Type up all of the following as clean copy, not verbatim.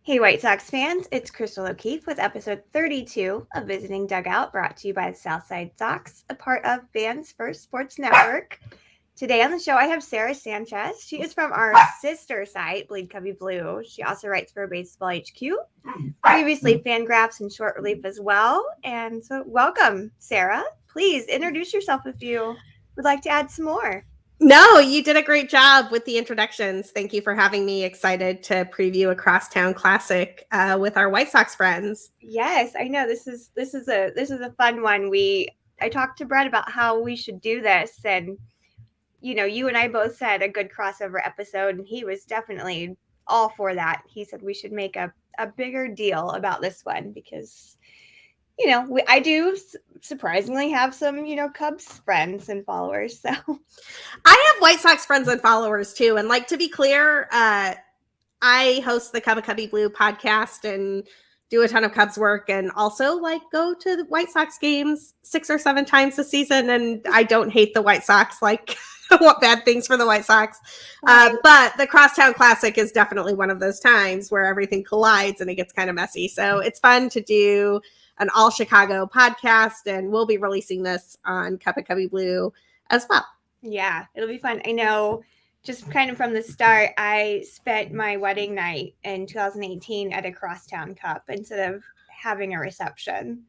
Hey, White Sox fans, it's Crystal O'Keefe with episode 32 of Visiting Dugout, brought to you by the Southside Sox, a part of Fans First Sports Network. Today on the show, I have Sara Sanchez. She is from our sister site, Bleed Cubbie Blue. She also writes for Baseball HQ, previously Fangraphs and Short Relief as well. And so, welcome, Sara. Please introduce yourself if you would like to add some more. No, you did a great job with the introductions. Thank you for having me. Excited to preview a Crosstown Classic with our White Sox friends. Yes, I know this is a fun one. I talked to Brett about how we should do this, and you and I both said a good crossover episode, and he was definitely all for that. He said we should make a bigger deal about this one because I do surprisingly have some Cubs friends and followers. So I have White Sox friends and followers too, and to be clear, I host the Cubbie Blue podcast and do a ton of Cubs work, and also go to the White Sox games 6 or 7 times a season. And I don't hate the White Sox. I want bad things for the White Sox. But the Crosstown Classic is definitely one of those times where everything collides and it gets kind of messy. So it's fun to do an all Chicago podcast, and we'll be releasing this on Cubbie Blue as well. Yeah, it'll be fun. I know. Just kind of from the start, I spent my wedding night in 2018 at a Crosstown Cup instead of having a reception.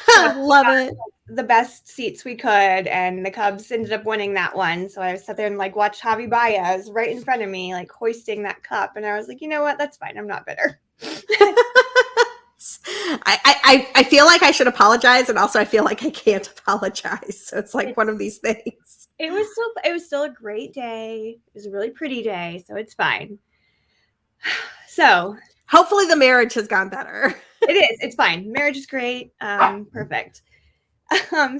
So love it. The best seats we could, and the Cubs ended up winning that one. So I sat there and watched Javi Baez right in front of me, hoisting that cup. And I was like, you know what? That's fine. I'm not bitter. I feel like I should apologize, and also I feel like I can't apologize. So it's one of these things. It was still a great day. It was a really pretty day, so it's fine. So hopefully the marriage has gone better. It is. It's fine. Marriage is great. Perfect.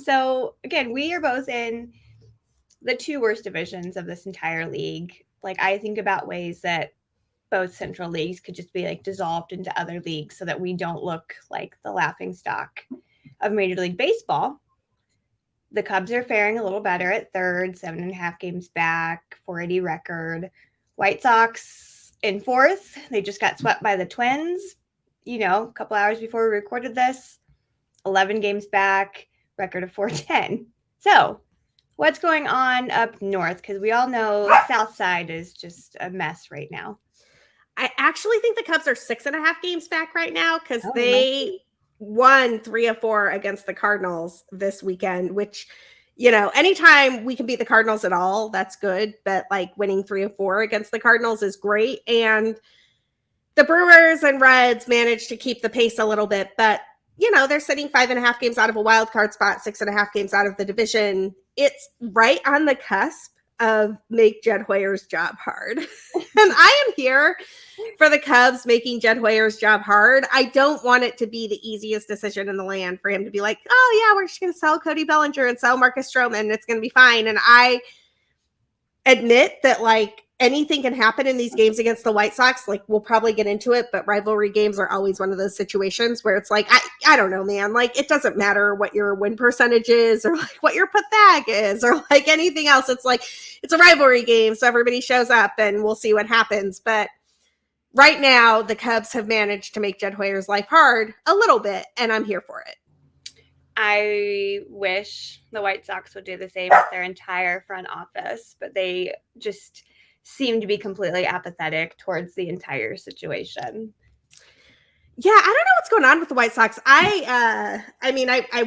So again, we are both in the 2 worst divisions of this entire league. I think about ways that both central leagues could just be dissolved into other leagues so that we don't look like the laughing stock of Major League Baseball. The Cubs are faring a little better at third, 7.5 games back, 480 record. White Sox in fourth. They just got swept by the Twins, a couple hours before we recorded this. 11 games back, record of 410. So what's going on up north? Because we all know South Side is just a mess right now. I actually think the Cubs are 6.5 games back right now because they won 3 of 4 against the Cardinals this weekend, which, anytime we can beat the Cardinals at all, that's good. But winning 3 of 4 against the Cardinals is great. And the Brewers and Reds managed to keep the pace a little bit, but they're sitting 5.5 games out of a wild card spot, 6.5 games out of the division. It's right on the cusp of make Jed Hoyer's job hard. And I am here for the Cubs making Jed Hoyer's job hard. I don't want it to be the easiest decision in the land for him to be like, oh yeah, we're just going to sell Cody Bellinger and sell Marcus Stroman. It's going to be fine. And I admit that anything can happen in these games against the White Sox. We'll probably get into it, but rivalry games are always one of those situations where it's I don't know, man. It doesn't matter what your win percentage is or what your pathetic is or anything else. It's it's a rivalry game, so everybody shows up and we'll see what happens. But right now, the Cubs have managed to make Jed Hoyer's life hard a little bit, and I'm here for it. I wish the White Sox would do the same with their entire front office, but they just seem to be completely apathetic towards the entire situation. Yeah, I don't know what's going on with the White Sox. I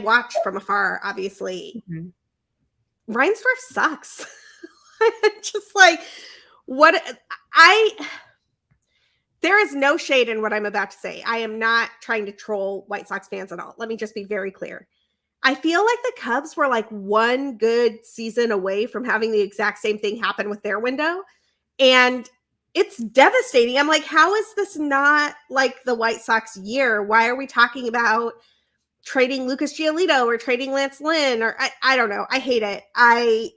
watch from afar, obviously. Mm-hmm. Reinsdorf sucks. Just there is no shade in what I'm about to say. I am not trying to troll White Sox fans at all. Let me just be very clear. I feel like the Cubs were one good season away from having the exact same thing happen with their window. And it's devastating. I'm how is this not the White Sox year? Why are we talking about trading Lucas Giolito or trading Lance Lynn? Or I don't know. I hate it. I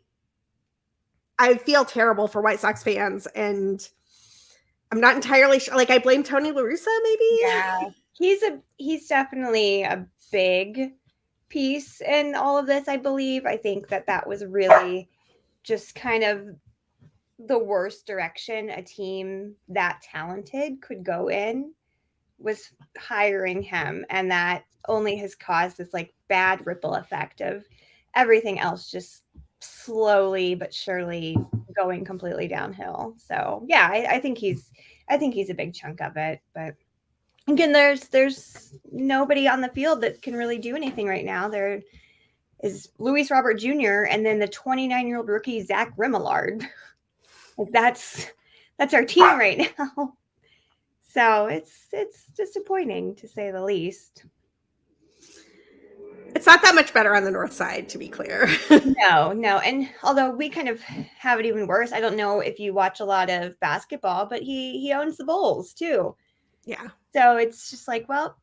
feel terrible for White Sox fans, and I'm not entirely sure. I blame Tony La Russa, maybe? Yeah. He's definitely a big piece in all of this, I believe. I think that was really just kind of the worst direction a team that talented could go in. was hiring him, and that only has caused this like bad ripple effect of everything else just slowly but surely going completely downhill. So yeah, I think he's a big chunk of it. But again, there's nobody on the field that can really do anything right now. There is Luis Robert Jr. and then the 29-year-old rookie Zach Remillard. Like that's our team right now. So it's disappointing to say the least. It's not that much better on the north side, to be clear. No. And although we kind of have it even worse, I don't know if you watch a lot of basketball, but he owns the Bulls too. Yeah. So it's just like, well,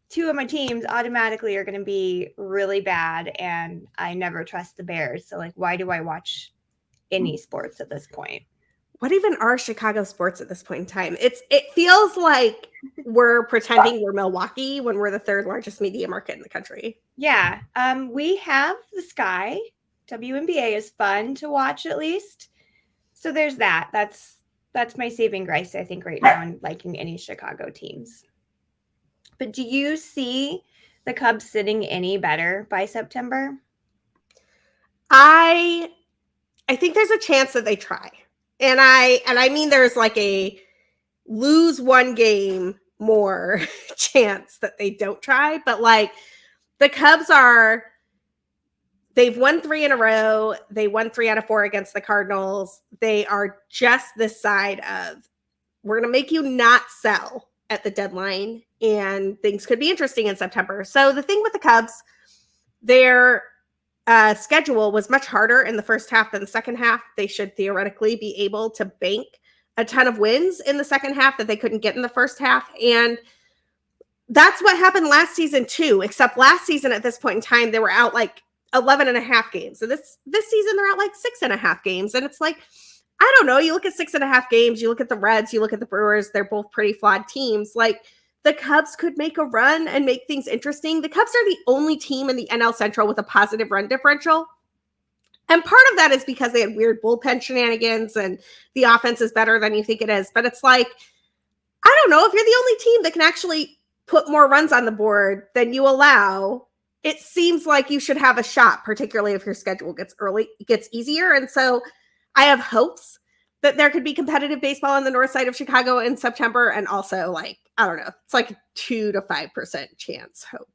two of my teams automatically are going to be really bad, and I never trust the Bears. So like, why do I watch any sports at this point? What even are Chicago sports at this point in time? It feels like we're pretending we're Milwaukee when we're the third largest media market in the country. Yeah. We have the Sky. WNBA is fun to watch at least. So there's that. That's my saving grace, I think, right now in liking any Chicago teams. But do you see the Cubs sitting any better by September? I think there's a chance that they try. And I mean there's like a lose one game more chance that they don't try, but like the Cubs they've won 3 in a row. They won 3 out of 4 against the Cardinals. They are just this side of, we're going to make you not sell at the deadline, and things could be interesting in September. So the thing with the Cubs, their schedule was much harder in the first half than the second half. They should theoretically be able to bank a ton of wins in the second half that they couldn't get in the first half. And that's what happened last season too, except last season at this point in time, they were out like 11 and a half games. So this season, they're out like 6.5 games. And it's like, I don't know. You look at 6.5 games, you look at the Reds, you look at the Brewers, they're both pretty flawed teams. Like, the Cubs could make a run and make things interesting. The Cubs are the only team in the NL Central with a positive run differential. And part of that is because they had weird bullpen shenanigans and the offense is better than you think it is. But it's like, I don't know, if you're the only team that can actually put more runs on the board than you allow, it seems like you should have a shot, particularly if your schedule gets easier. And so I have hopes that there could be competitive baseball on the north side of Chicago in September. And also, like, I don't know, it's like a 2 to 5% chance hope.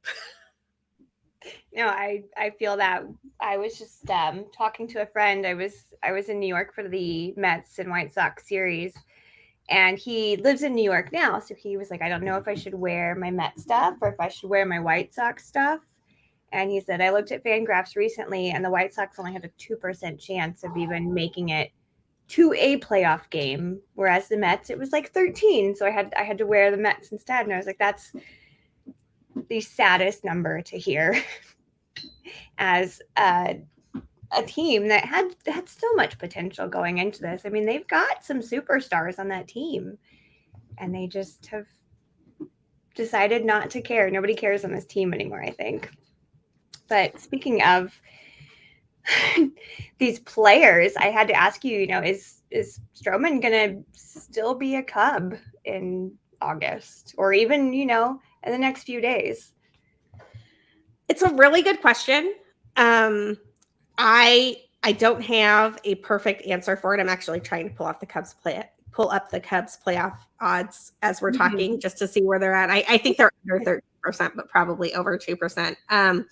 No, I feel that. I was just talking to a friend. I was in New York for the Mets and White Sox series, and he lives in New York now. So he was like, I don't know if I should wear my Met stuff or if I should wear my White Sox stuff. And he said, I looked at FanGraphs recently, and the White Sox only had a 2% chance of even making it to a playoff game, whereas the Mets, it was like 13. So I had to wear the Mets instead. And I was like, that's the saddest number to hear as a team that had so much potential going into this. I mean, they've got some superstars on that team, and they just have decided not to care. Nobody cares on this team anymore, I think. But speaking of these players, I had to ask you, is Stroman going to still be a Cub in August or even, in the next few days? It's a really good question. I don't have a perfect answer for it. I'm actually trying to pull up the Cubs playoff odds as we're talking, just to see where they're at. I think they're under 30%, but probably over 2%.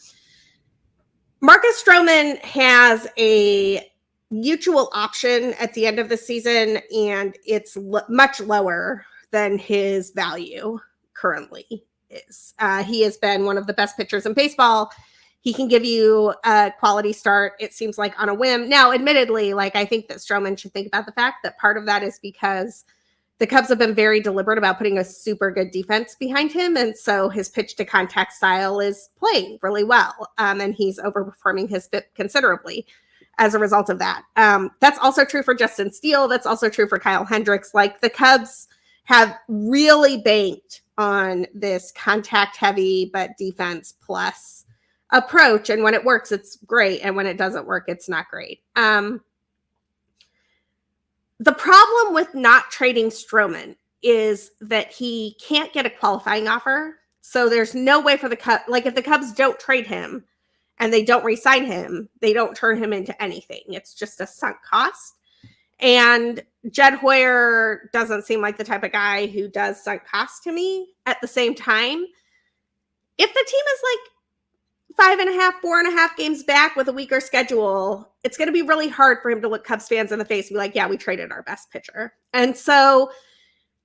Marcus Stroman has a mutual option at the end of the season, and it's much lower than his value currently is. He has been one of the best pitchers in baseball. He can give you a quality start, it seems like, on a whim. Now, admittedly, I think that Stroman should think about the fact that part of that is because the Cubs have been very deliberate about putting a super good defense behind him. And so his pitch to contact style is playing really well. And he's overperforming his FIP considerably as a result of that. That's also true for Justin Steele. That's also true for Kyle Hendricks. The Cubs have really banked on this contact heavy, but defense plus approach. And when it works, it's great. And when it doesn't work, it's not great. The problem with not trading Stroman is that he can't get a qualifying offer. So there's no way for the Cubs, like if the Cubs don't trade him and they don't re-sign him, they don't turn him into anything. It's just a sunk cost. And Jed Hoyer doesn't seem like the type of guy who does sunk cost to me. At the same time, if the team is like 5.5, 4.5 games back with a weaker schedule, it's going to be really hard for him to look Cubs fans in the face and be like, yeah, we traded our best pitcher. And so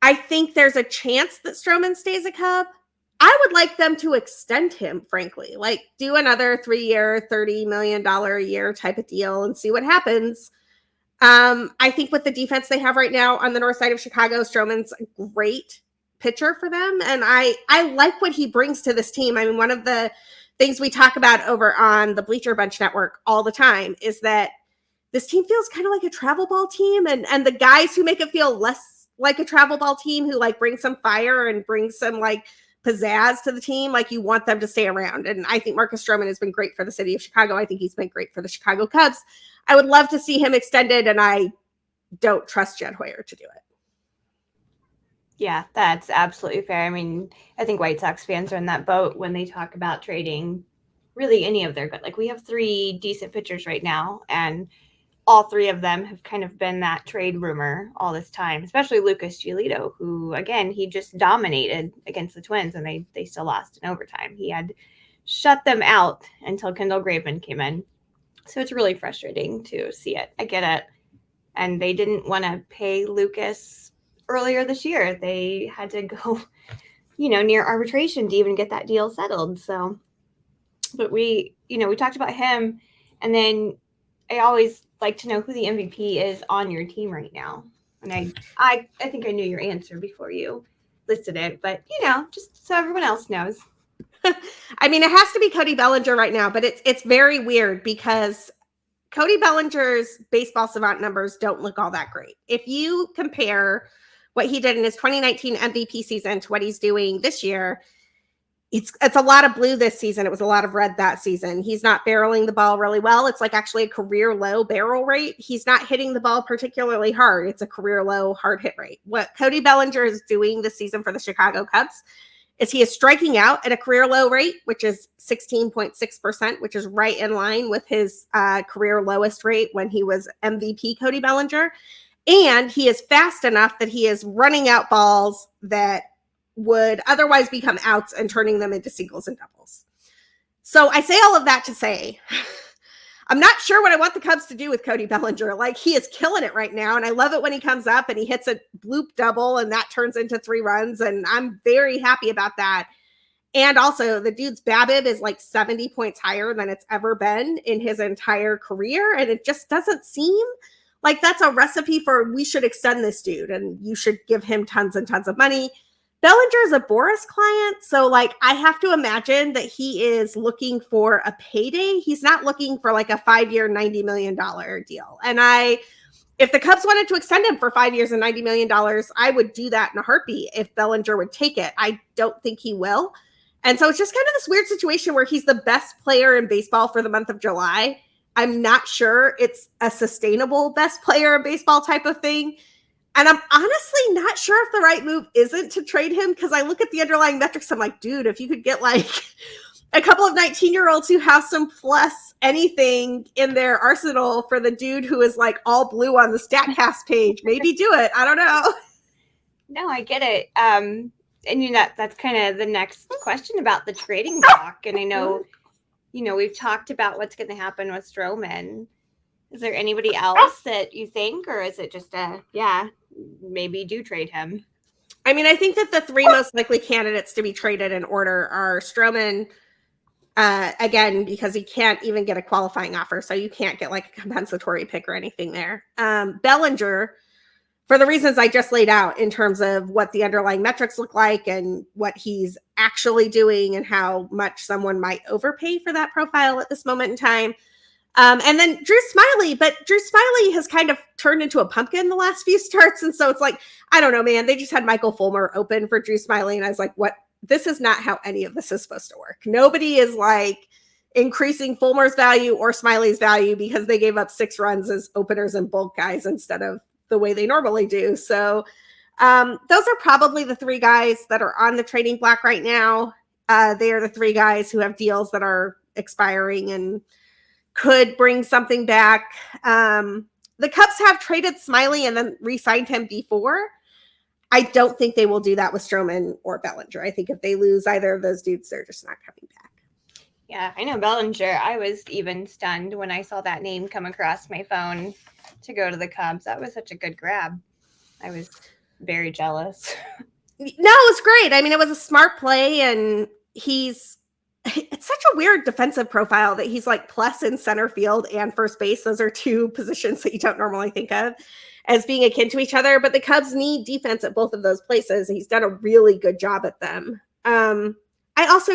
I think there's a chance that Stroman stays a Cub. I would like them to extend him, frankly, like do another 3-year, $30 million a year type of deal and see what happens. I think with the defense they have right now on the north side of Chicago, Stroman's a great pitcher for them. And I like what he brings to this team. I mean, one of the things we talk about over on the Bleacher Bunch Network all the time is that this team feels kind of like a travel ball team. And the guys who make it feel less like a travel ball team, who like bring some fire and bring some like pizzazz to the team, like you want them to stay around. And I think Marcus Stroman has been great for the city of Chicago. I think he's been great for the Chicago Cubs. I would love to see him extended, and I don't trust Jed Hoyer to do it. Yeah, that's absolutely fair. I mean, I think White Sox fans are in that boat when they talk about trading really any of their good. Like, we have 3 decent pitchers right now, and all 3 of them have kind of been that trade rumor all this time, especially Lucas Giolito, who, again, he just dominated against the Twins, and they still lost in overtime. He had shut them out until Kendall Graveman came in. So it's really frustrating to see it. I get it. And they didn't want to pay Lucas earlier this year. They had to go, near arbitration to even get that deal settled. So, but we talked about him. And then I always like to know who the MVP is on your team right now. And I think I knew your answer before you listed it, but just so everyone else knows. I mean, it has to be Cody Bellinger right now, but it's very weird because Cody Bellinger's baseball savant numbers don't look all that great. If you compare what he did in his 2019 MVP season to what he's doing this year, it's a lot of blue this season. It was a lot of red that season. He's not barreling the ball really well. It's like actually a career low barrel rate. He's not hitting the ball particularly hard. It's a career low hard hit rate. What Cody Bellinger is doing this season for the Chicago Cubs is he is striking out at a career low rate, which is 16.6%, which is right in line with his career lowest rate when he was MVP Cody Bellinger. And he is fast enough that he is running out balls that would otherwise become outs and turning them into singles and doubles. So I say all of that to say, I'm not sure what I want the Cubs to do with Cody Bellinger. Like, he is killing it right now. And I love it when he comes up and he hits a bloop double and that turns into 3 runs. And I'm very happy about that. And also the dude's BABIP is like 70 points higher than it's ever been in his entire career. And it just doesn't seem like that's a recipe for we should extend this dude and you should give him tons and tons of money. Bellinger is a Boris client, so like I have to imagine that he is looking for a payday. He's not looking for like a 5-year, $90 million deal. And if the Cubs wanted to extend him for 5 years and $90 million, I would do that in a heartbeat if Bellinger would take it. I don't think he will. And so it's just kind of this weird situation where he's the best player in baseball for the month of July. I'm not sure it's a sustainable best player in baseball type of thing. And I'm honestly not sure if the right move isn't to trade him, because I look at the underlying metrics. I'm like, dude, if you could get like a couple of 19-year-olds who have some plus anything in their arsenal for the dude who is like all blue on the StatCast page, maybe do it. I don't know. No, I get it. And that's kind of the next question about the trading block. And I know, we've talked about what's going to happen with Stroman. Is there anybody else that you think, or is it just maybe do trade him? I mean, I think that the 3 most likely candidates to be traded in order are Stroman, again, because he can't even get a qualifying offer, so you can't get like a compensatory pick or anything there. Bellinger, for the reasons I just laid out in terms of what the underlying metrics look like and what he's actually doing and how much someone might overpay for that profile at this moment in time. And then Drew Smyly, but Drew Smyly has kind of turned into a pumpkin the last few starts. And so it's like, I don't know, man, they just had Michael Fulmer open for Drew Smyly. And I was like, what? This is not how any of this is supposed to work. Nobody is like increasing Fulmer's value or Smyly's value because they gave up 6 runs as openers and bulk guys instead of the way they normally do. So Those are probably the three guys that are on the trading block right now. They are the three guys who have deals that are expiring and could bring something back. The Cubs have traded Smiley and then re-signed him before. I don't think they will do that with Stroman or Bellinger. I think if they lose either of those dudes, they're just not coming back. Yeah, I know Bellinger. I was even stunned when I saw that name come across my phone to go to the Cubs. That was such a good grab. I was very jealous. No, it was great. I mean, it was a smart play, and it's such a weird defensive profile that he's like plus in center field and first base. Those are two positions that you don't normally think of as being akin to each other, but the Cubs need defense at both of those places. He's done a really good job at them. I also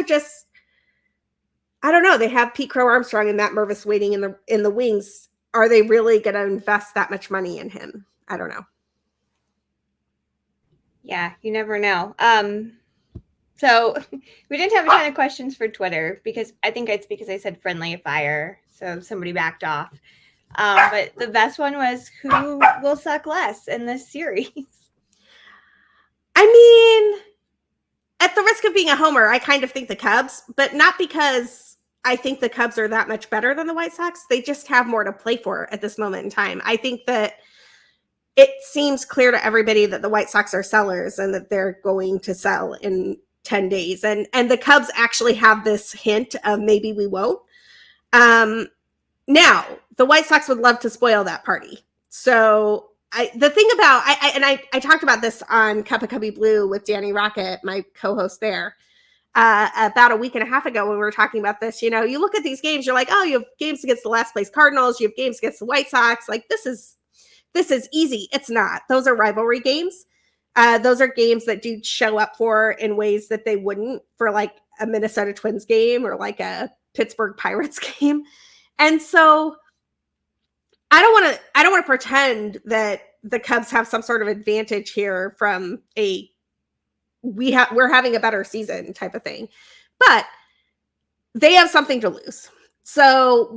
I don't know. They have Pete Crow Armstrong and Matt Mervis waiting in the wings. Are they really going to invest that much money in him? I don't know. Yeah, you never know. So we didn't have a ton of questions for Twitter because I think it's because I said friendly fire, so somebody backed off. But the best one was, who will suck less in this series? I mean, at the risk of being a homer, I kind of think the Cubs, but not because I think the Cubs are that much better than the White Sox. They just have more to play for at this moment in time. I think that it seems clear to everybody that the White Sox are sellers and that they're going to sell in 10 days. And the Cubs actually have this hint of maybe we won't. Now, the White Sox would love to spoil that party. So the thing about, I talked about this on Cup of Cubbie Blue with Danny Rocket, my co-host there, about a week and a half ago when we were talking about this. You know, you look at these games, you're like, oh, you have games against the last place Cardinals, you have games against the White Sox. Like, this is easy. It's not. Those are rivalry games. Those are games that dudes show up for in ways that they wouldn't for like a Minnesota Twins game or like a Pittsburgh Pirates game. And so I don't want to pretend that the Cubs have some sort of advantage here from we're having a better season type of thing, but they have something to lose. So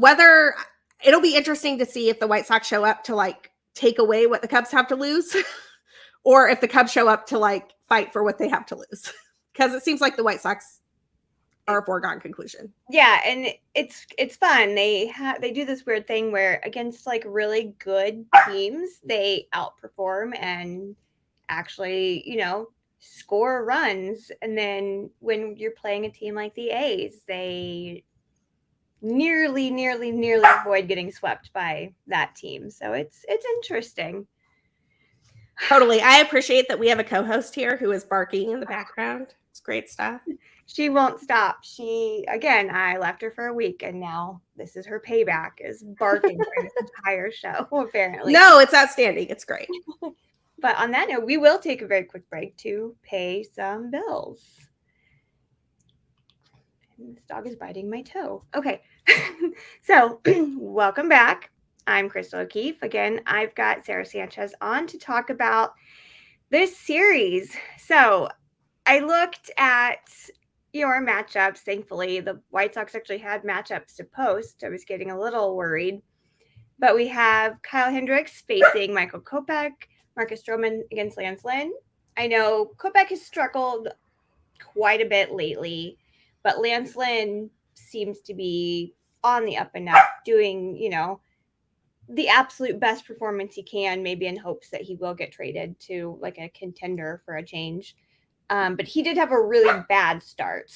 it'll be interesting to see if the White Sox show up to like take away what the Cubs have to lose or if the Cubs show up to like fight for what they have to lose, because it seems like the White Sox are a foregone conclusion. Yeah, and it's fun. They do this weird thing where against like really good teams, they outperform and actually, score runs. And then when you're playing a team like the A's, they nearly avoid getting swept by that team. So it's interesting. Totally. I appreciate that we have a co-host here who is barking in the background. It's great stuff. She won't stop. I left her for a week, and now this is her payback, is barking for this entire show, apparently. No, it's outstanding. It's great. But on that note, we will take a very quick break to pay some bills. And this dog is biting my toe. Okay. So, welcome back. I'm Crystal O'Keefe. Again, I've got Sara Sanchez on to talk about this series. So, I looked at your matchups. Thankfully, the White Sox actually had matchups to post. I was getting a little worried. But we have Kyle Hendricks facing Michael Kopech, Marcus Stroman against Lance Lynn. I know Kopech has struggled quite a bit lately, but Lance Lynn seems to be on the up and up, doing, the absolute best performance he can, maybe in hopes that he will get traded to like a contender for a change. But he did have a really bad start.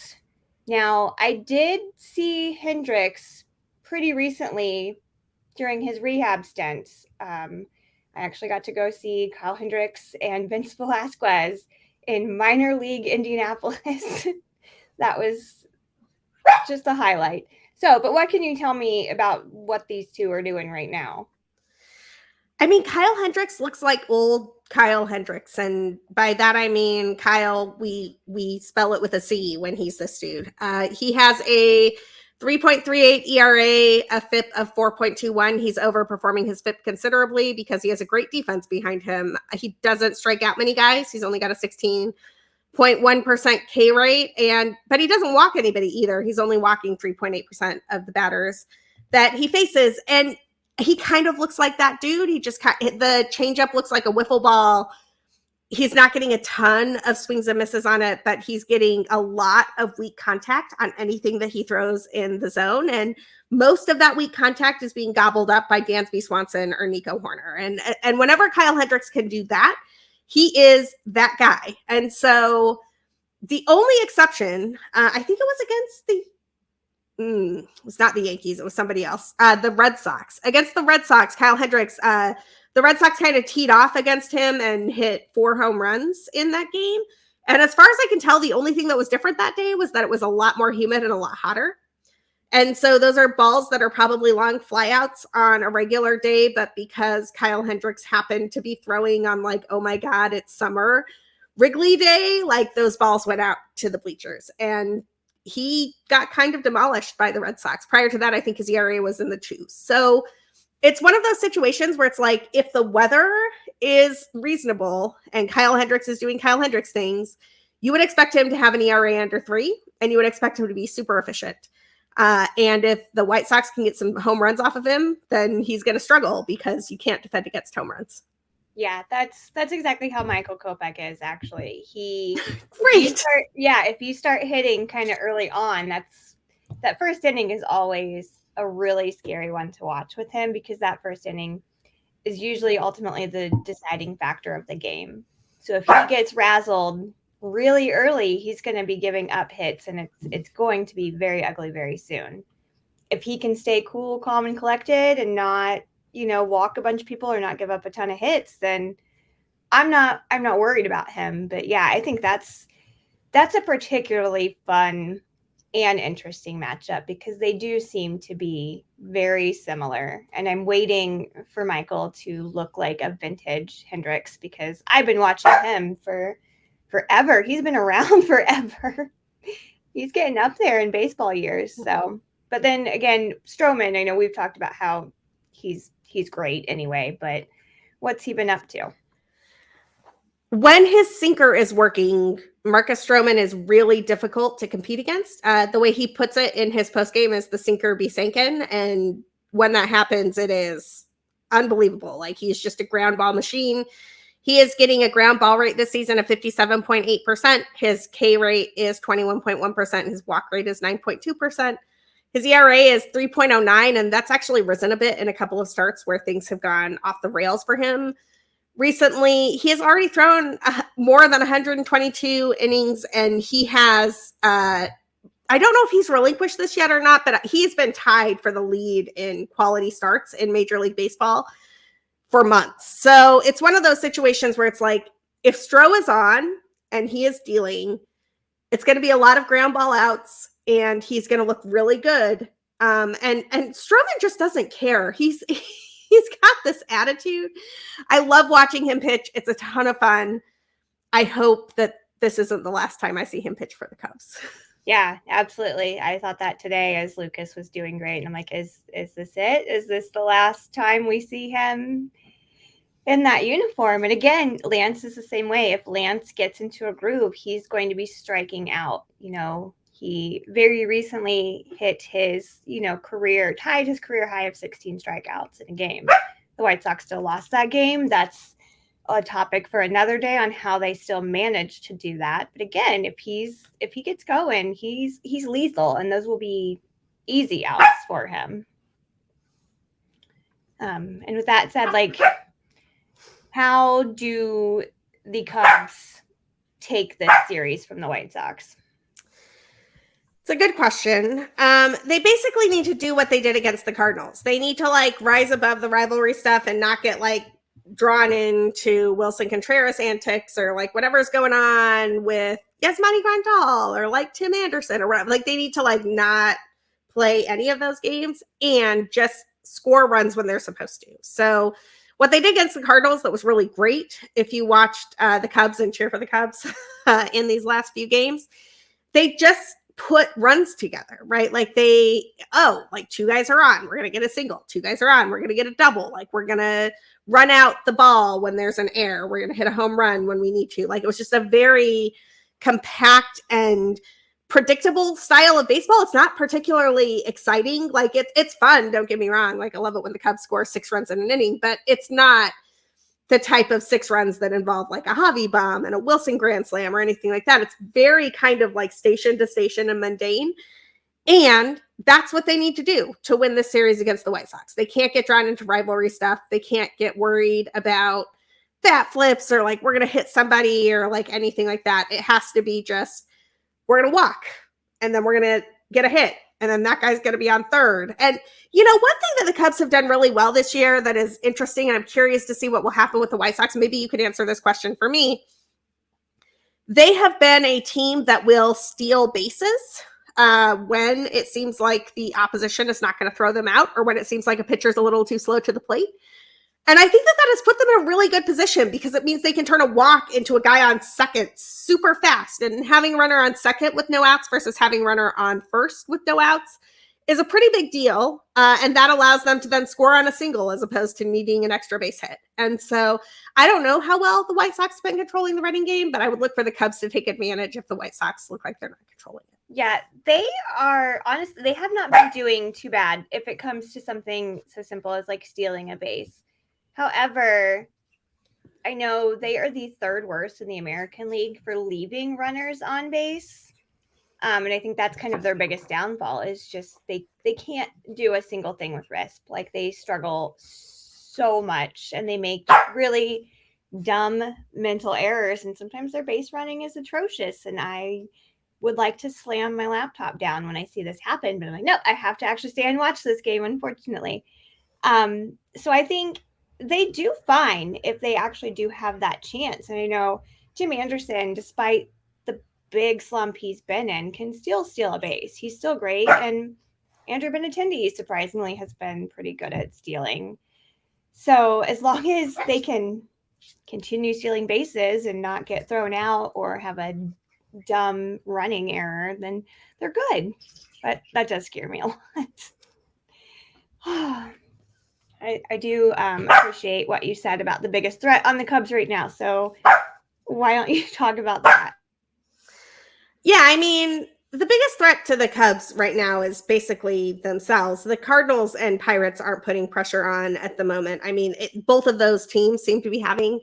Now, I did see Hendricks pretty recently during his rehab stints. I actually got to go see Kyle Hendricks and Vince Velasquez in minor league Indianapolis. That was just a highlight. So, but what can you tell me about what these two are doing right now? I mean, Kyle Hendricks looks like old Kyle Hendricks. And by that, I mean, Kyle, we spell it with a C when he's this dude. He has a 3.38 ERA, a FIP of 4.21. He's overperforming his FIP considerably because he has a great defense behind him. He doesn't strike out many guys. He's only got a 16.1% K rate, but he doesn't walk anybody either. He's only walking 3.8% of the batters that he faces. And he kind of looks like that dude. The changeup looks like a wiffle ball. he's not getting a ton of swings and misses on it, but he's getting a lot of weak contact on anything that he throws in the zone. And most of that weak contact is being gobbled up by Dansby Swanson or Nico Horner. And whenever Kyle Hendricks can do that, he is that guy. And so the only exception, I think it was against it was not the Yankees, it was somebody else, the Red Sox. Against the Red Sox, Kyle Hendricks, the Red Sox kind of teed off against him and hit 4 home runs in that game. And as far as I can tell, the only thing that was different that day was that it was a lot more humid and a lot hotter. And so those are balls that are probably long flyouts on a regular day, but because Kyle Hendricks happened to be throwing on like, oh my God, it's summer Wrigley Day, like those balls went out to the bleachers. And he got kind of demolished by the Red Sox. Prior to that, I think his ERA was in the 2s. So it's one of those situations where it's like, if the weather is reasonable and Kyle Hendricks is doing Kyle Hendricks things, you would expect him to have an ERA under 3, and you would expect him to be super efficient. And if the White Sox can get some home runs off of him, then he's going to struggle because you can't defend against home runs. Yeah, that's exactly how Michael Kopech is, actually. Great. If you start hitting kind of early on, that first inning is always a really scary one to watch with him, because that first inning is usually ultimately the deciding factor of the game. So if he gets razzled really early, he's going to be giving up hits, and it's going to be very ugly very soon. If he can stay cool, calm, and collected and not, walk a bunch of people or not give up a ton of hits, then I'm not worried about him. But yeah, I think that's a particularly fun and interesting matchup, because they do seem to be very similar. And I'm waiting for Michael to look like a vintage Hendricks, because I've been watching him for forever. He's been around forever. He's getting up there in baseball years. So, but then again, Stroman, I know we've talked about how he's great anyway, but what's he been up to? When his sinker is working, Marcus Stroman is really difficult to compete against. The way he puts it in his postgame is the sinker be sinking. And when that happens, it is unbelievable. Like, he's just a ground ball machine. He is getting a ground ball rate this season of 57.8%. His K rate is 21.1%. His walk rate is 9.2%. His ERA is 3.09, and that's actually risen a bit in a couple of starts where things have gone off the rails for him. Recently, he has already thrown more than 122 innings, and he has, I don't know if he's relinquished this yet or not, but he's been tied for the lead in quality starts in Major League Baseball for months. So it's one of those situations where it's like, if Stro is on and he is dealing, it's going to be a lot of ground ball outs, and he's going to look really good. And Stroman just doesn't care. He's got this attitude. I love watching him pitch. It's a ton of fun. I hope that this isn't the last time I see him pitch for the Cubs. Yeah, absolutely. I thought that today as Lucas was doing great. And I'm like, is this it? Is this the last time we see him in that uniform? And again, Lance is the same way. If Lance gets into a groove, he's going to be striking out. He very recently hit his, tied his career high of 16 strikeouts in a game. The White Sox still lost that game. That's a topic for another day on how they still managed to do that. But again, if he gets going, he's lethal, and those will be easy outs for him. And with that said, how do the Cubs take this series from the White Sox? It's a good question. They basically need to do what they did against the Cardinals. They need to rise above the rivalry stuff and not get drawn into Wilson Contreras antics or whatever's going on with Yasmani Grandal or Tim Anderson or whatever. They need to not play any of those games and just score runs when they're supposed to. So what they did against the Cardinals that was really great, if you watched the Cubs and cheer for the Cubs in these last few games, they just put runs together, right? Two guys are on, we're going to get a single. Two guys are on, we're going to get a double. We're going to run out the ball when there's an error. We're going to hit a home run when we need to. It was just a very compact and predictable style of baseball. It's not particularly exciting. It's fun. Don't get me wrong. I love it when the Cubs score 6 runs in an inning, but it's not the type of 6 runs that involve like a Javi bomb and a Wilson grand slam or anything like that. It's very kind of like station to station and mundane. And that's what they need to do to win this series against the White Sox. They can't get drawn into rivalry stuff. They can't get worried about bat flips or like we're going to hit somebody or like anything like that. It has to be just, we're going to walk and then we're going to get a hit. And then that guy's going to be on third. And, you know, one thing that the Cubs have done really well this year that is interesting, and I'm curious to see what will happen with the White Sox. Maybe you could answer this question for me. They have been a team that will steal bases when it seems like the opposition is not going to throw them out or when it seems like a pitcher's a little too slow to the plate. And I think that has put them in a really good position because it means they can turn a walk into a guy on second super fast. And having a runner on second with no outs versus having a runner on first with no outs is a pretty big deal. And that allows them to then score on a single as opposed to needing an extra base hit. And so I don't know how well the White Sox have been controlling the running game, but I would look for the Cubs to take advantage if the White Sox look like they're not controlling it. Yeah, they are, honestly, they have not been doing too bad if it comes to something so simple as like stealing a base. However, I know they are the 3rd worst in the American League for leaving runners on base. And I think that's kind of their biggest downfall is just they can't do a single thing with RISP. Like they struggle so much and they make really dumb mental errors. And sometimes their base running is atrocious. And I would like to slam my laptop down when I see this happen. But I'm like, no, I have to actually stay and watch this game, unfortunately. So I think they do fine if they actually do have that chance. And I know Jim Anderson, despite the big slump he's been in, can still steal a base. He's still great. And Andrew Benintendi, surprisingly, has been pretty good at stealing. So as long as they can continue stealing bases and not get thrown out or have a dumb running error, then they're good. But that does scare me a lot. I do appreciate what you said about the biggest threat on the Cubs right now. So why don't you talk about that? Yeah, I mean, the biggest threat to the Cubs right now is basically themselves. The Cardinals and Pirates aren't putting pressure on at the moment. I mean, both of those teams seem to be having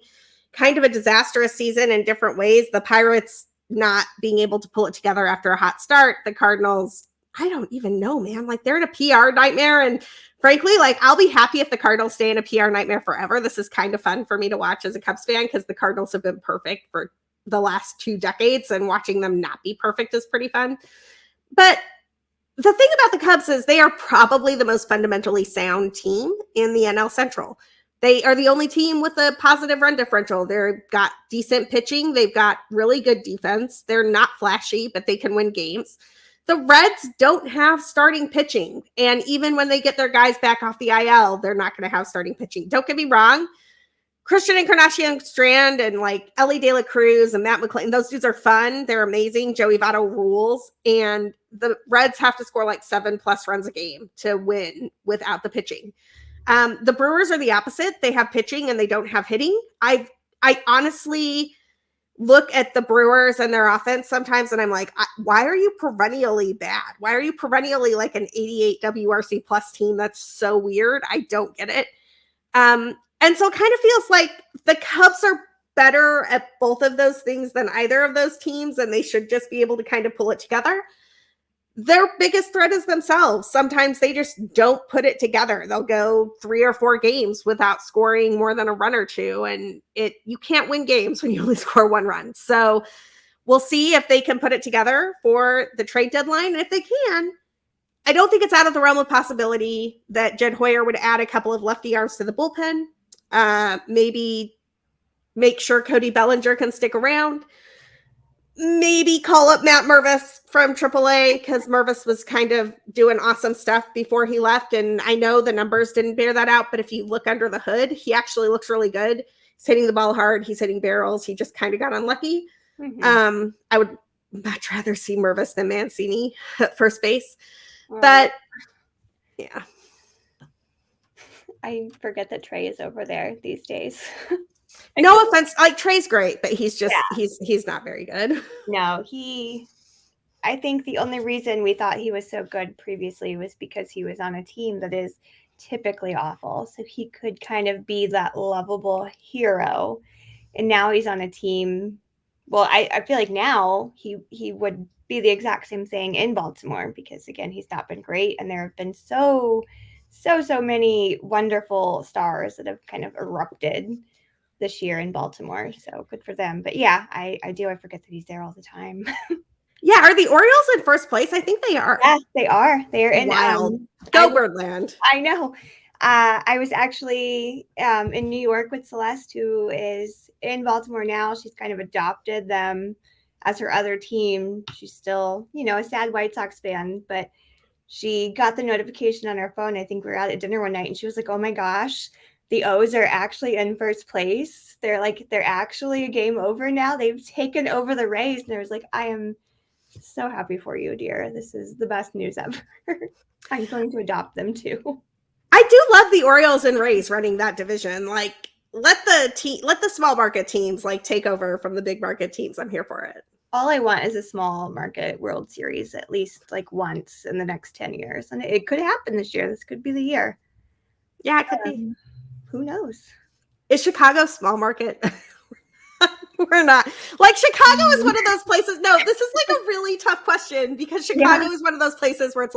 kind of a disastrous season in different ways. The Pirates not being able to pull it together after a hot start. The Cardinals, I don't even know, man. Like they're in a PR nightmare. And frankly, like I'll be happy if the Cardinals stay in a PR nightmare forever. This is kind of fun for me to watch as a Cubs fan because the Cardinals have been perfect for the last 2 decades and watching them not be perfect is pretty fun. But the thing about the Cubs is they are probably the most fundamentally sound team in the NL Central. They are the only team with a positive run differential. They've got decent pitching. They've got really good defense. They're not flashy, but they can win games. The Reds don't have starting pitching. And even when they get their guys back off the IL, they're not going to have starting pitching. Don't get me wrong. Christian Encarnacion Strand and like Ellie De La Cruz and Matt McClain, those dudes are fun. They're amazing. Joey Votto rules. And the Reds have to score like 7+ runs a game to win without the pitching. The Brewers are the opposite. They have pitching and they don't have hitting. I honestly look at the Brewers and their offense sometimes and I'm like, why are you perennially bad? Why are you perennially like an 88 WRC plus team? That's so weird. I don't get it. And so it kind of feels like the Cubs are better at both of those things than either of those teams, and they should just be able to kind of pull it together. Their biggest threat is themselves. Sometimes they just don't put it together. They'll go 3 or 4 games without scoring more than a run or two. And you can't win games when you only score 1 run. So we'll see if they can put it together for the trade deadline. And if they can, I don't think it's out of the realm of possibility that Jed Hoyer would add a couple of lefty arms to the bullpen. Maybe make sure Cody Bellinger can stick around. Maybe call up Matt Mervis from AAA because Mervis was kind of doing awesome stuff before he left. And I know the numbers didn't bear that out, but if you look under the hood, he actually looks really good. He's hitting the ball hard. He's hitting barrels. He just kind of got unlucky. Mm-hmm. I would much rather see Mervis than Mancini at first base. But yeah. I forget that Trey is over there these days. No offense, like Trey's great, but he's just he's not very good. No, I think the only reason we thought he was so good previously was because he was on a team that is typically awful. So he could kind of be that lovable hero. And now he's on a team. Well, I feel like now he would be the exact same thing in Baltimore because, again, he's not been great. And there have been so many wonderful stars that have kind of erupted this year in Baltimore. So good for them. But yeah, I forget that he's there all the time. Yeah, are the Orioles in first place? I think they are. Yes, they are. They're in wild. Go Birdland. I know. I was actually in New York with Celeste, who is in Baltimore now. She's kind of adopted them as her other team. She's still, a sad White Sox fan, but she got the notification on her phone. I think we were out at dinner one night, and she was like, "Oh my gosh, the O's are actually in first place. They're actually a game over now. They've taken over the Rays." And I was like, "I am so happy for you, dear. This is the best news ever." I'm going to adopt them too. I do love the Orioles and Rays running that division. Like, let the small market teams take over from the big market teams. I'm here for it. All I want is a small market World Series at least once in the next 10 years. And it could happen this year. This could be the year. Yeah, it could be. Who knows? Is Chicago small market? We're not. Chicago is one of those places. No, this is a really tough question because Chicago is one of those places where it's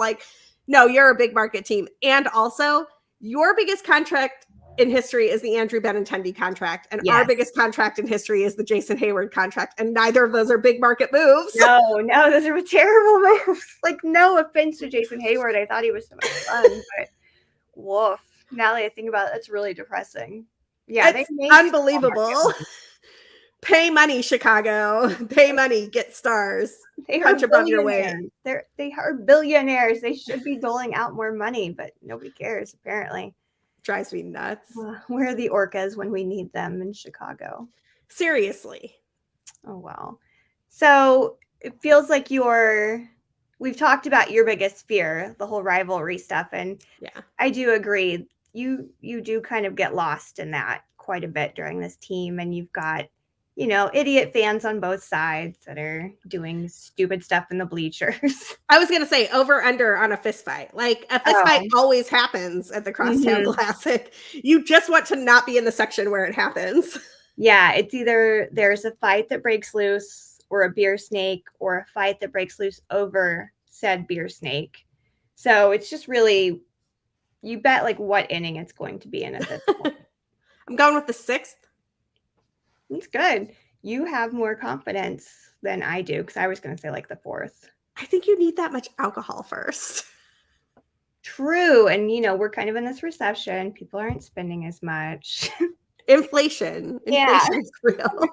no, you're a big market team. And also, your biggest contract in history is the Andrew Benintendi contract. And our biggest contract in history is the Jason Hayward contract. And neither of those are big market moves. No, those are terrible moves. No offense to Jason Hayward. I thought he was so much fun, but woof. Now that I think about it, that's really depressing. Yeah, it's unbelievable. Pay money, Chicago. Pay money, get stars. They punch above your weight. They are billionaires. They should be doling out more money, but nobody cares, apparently. Drives me nuts. Where are the orcas when we need them in Chicago? Seriously. Oh, wow. So it feels like we've talked about your biggest fear, the whole rivalry stuff. And I do agree. You do kind of get lost in that quite a bit during this team. And you've got, idiot fans on both sides that are doing stupid stuff in the bleachers. I was going to say over under on a fist fight. A fist fight always happens at the Crosstown Classic. You just want to not be in the section where it happens. Yeah, it's either there's a fight that breaks loose or a beer snake or a fight that breaks loose over said beer snake. So it's just really, you bet what inning it's going to be in at this point. I'm going with the 6th. It's good. You have more confidence than I do because I was going to say the 4th. I think you need that much alcohol first. True. And, we're kind of in this recession. People aren't spending as much. Inflation. Inflation is real.